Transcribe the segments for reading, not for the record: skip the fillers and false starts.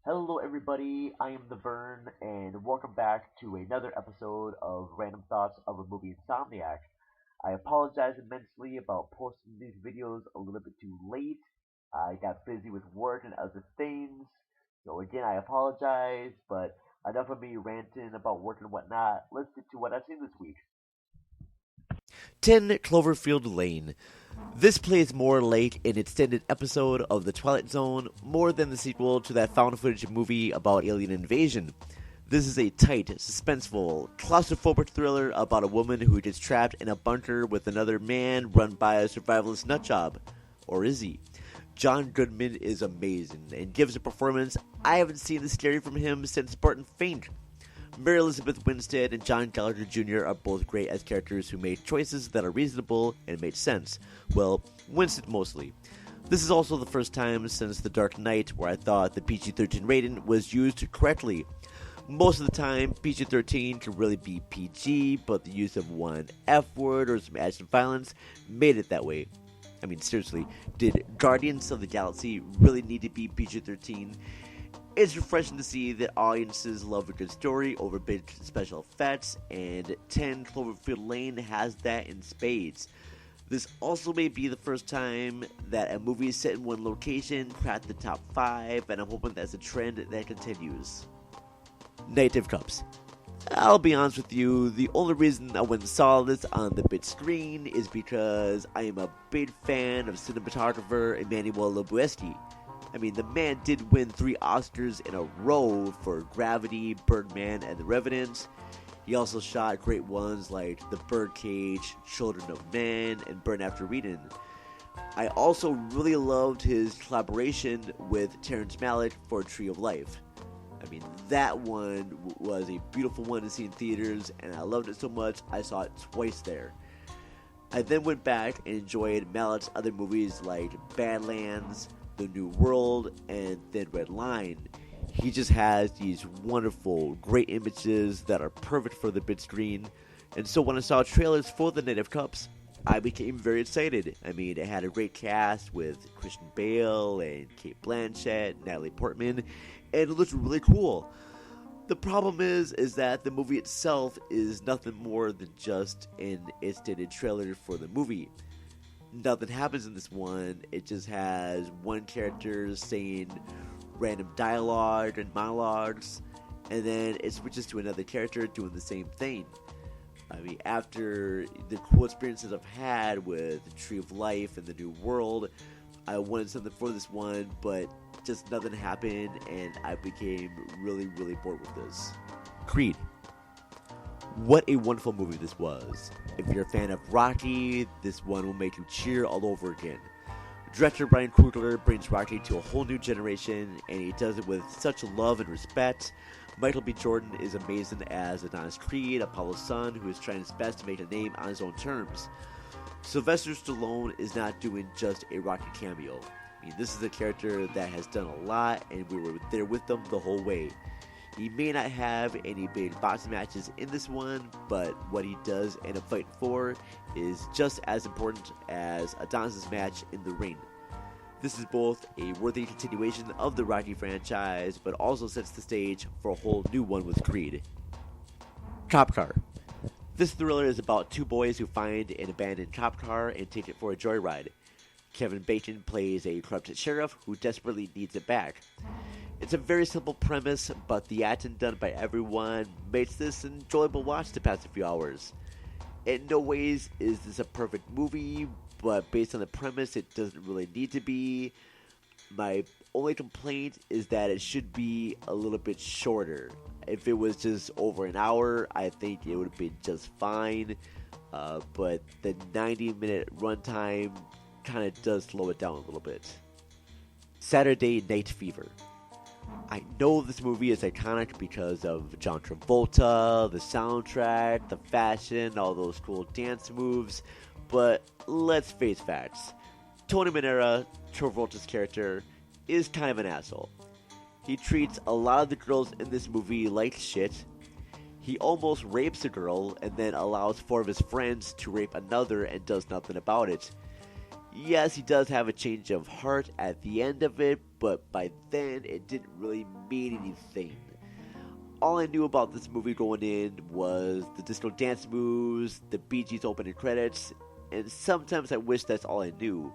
Hello, everybody. I am the Vern, and welcome back to another episode of Random Thoughts of a Movie Insomniac. I apologize immensely about posting these videos a little bit too late. I got busy with work and other things, so again, I apologize. But enough of me ranting about work and whatnot. Let's get to what I've seen this week. 10 Cloverfield Lane. This plays more like an extended episode of The Twilight Zone more than the sequel to that found footage movie about alien invasion. This is a tight, suspenseful, claustrophobic thriller about a woman who gets trapped in a bunker with another man run by a survivalist nutjob. Or is he? John Goodman is amazing and gives a performance I haven't seen this scary from him since Barton Fink. Mary Elizabeth Winstead and John Gallagher Jr. are both great as characters who made choices that are reasonable and made sense. Well, Winstead mostly. This is also the first time since The Dark Knight where I thought the PG-13 rating was used correctly. Most of the time, PG-13 can really be PG, but the use of one F word or some action violence made it that way. I mean, seriously, did Guardians of the Galaxy really need to be PG-13? It's refreshing to see that audiences love a good story over big special effects, and 10 Cloverfield Lane has that in spades. This also may be the first time that a movie set in one location cracked the top 5, and I'm hoping that's a trend that continues. Native Cups. I'll be honest with you, the only reason I went and saw this on the big screen is because I am a big fan of cinematographer Emmanuel Lubezki. I mean, the man did win 3 Oscars in a row for Gravity, Birdman, and The Revenant. He also shot great ones like The Birdcage, Children of Men, and Burn After Reading. I also really loved his collaboration with Terrence Malick for Tree of Life. I mean, that one was a beautiful one to see in theaters, and I loved it so much I saw it twice there. I then went back and enjoyed Malick's other movies like Badlands, The New World, and Thin Red Line. He just has these wonderful, great images that are perfect for the big screen. And so when I saw trailers for the Native Cups, I became very excited. I mean, it had a great cast with Christian Bale and Cate Blanchett, Natalie Portman, and it looked really cool. The problem is that the movie itself is nothing more than just an extended trailer for the movie. Nothing happens in this one. It just has one character saying random dialogue and monologues, and then it switches to another character doing the same thing. I mean, after the cool experiences I've had with Tree of Life and The New World, I wanted something for this one, but just nothing happened, and I became really, really bored with this. Creed. What a wonderful movie this was. If you're a fan of Rocky, this one will make you cheer all over again. Director Brian Coogler brings Rocky to a whole new generation, and he does it with such love and respect. Michael B. Jordan is amazing as Adonis Creed, Apollo's son, who is trying his best to make a name on his own terms. Sylvester Stallone is not doing just a Rocky cameo. I mean, this is a character that has done a lot, and we were there with them the whole way. He may not have any big boxing matches in this one, but what he does end up fighting for is just as important as Adonis' match in the ring. This is both a worthy continuation of the Rocky franchise, but also sets the stage for a whole new one with Creed. Cop Car. This thriller is about 2 boys who find an abandoned cop car and take it for a joyride. Kevin Bacon plays a corrupt sheriff who desperately needs it back. It's a very simple premise, but the acting done by everyone makes this an enjoyable watch to pass a few hours. In no ways is this a perfect movie, but based on the premise, it doesn't really need to be. My only complaint is that it should be a little bit shorter. If it was just over an hour, I think it would have been just fine, but the 90-minute runtime kind of does slow it down a little bit. Saturday Night Fever. I know this movie is iconic because of John Travolta, the soundtrack, the fashion, all those cool dance moves, but let's face facts. Tony Manera, Travolta's character, is kind of an asshole. He treats a lot of the girls in this movie like shit. He almost rapes a girl and then allows 4 of his friends to rape another and does nothing about it. Yes, he does have a change of heart at the end of it, but by then it didn't really mean anything. All I knew about this movie going in was the disco dance moves, the Bee Gees opening credits, and sometimes I wish that's all I knew.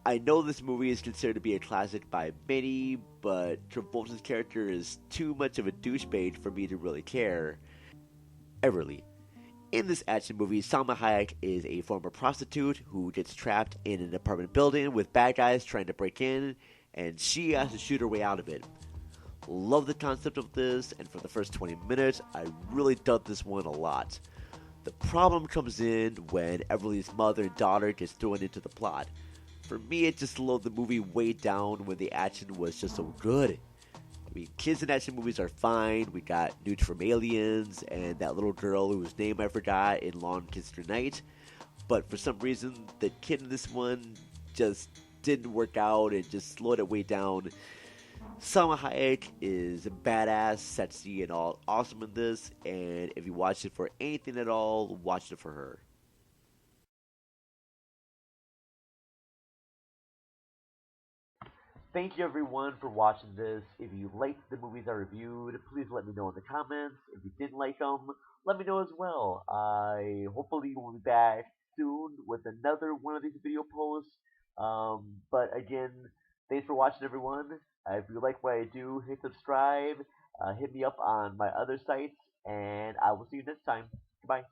I know this movie is considered to be a classic by many, but Travolta's character is too much of a douchebag for me to really care. Everly. In this action movie, Salma Hayek is a former prostitute who gets trapped in an apartment building with bad guys trying to break in, and she has to shoot her way out of it. Love the concept of this, and for the first 20 minutes, I really dug this one a lot. The problem comes in when Everly's mother and daughter gets thrown into the plot. For me, it just slowed the movie way down when the action was just so good. I mean, kids in action movies are fine. We got Nude from Aliens and that little girl whose name I forgot in Long Kiss Goodnight. But for some reason, the kid in this one just didn't work out and just slowed it way down. Salma Hayek is badass, sexy, and all awesome in this. And if you watch it for anything at all, watch it for her. Thank you everyone for watching this. If you liked the movies I reviewed, please let me know in the comments. If you didn't like them, let me know as well. I hopefully will be back soon with another one of these video posts. But again, thanks for watching everyone. If you like what I do, hit subscribe, hit me up on my other sites, and I will see you next time. Goodbye.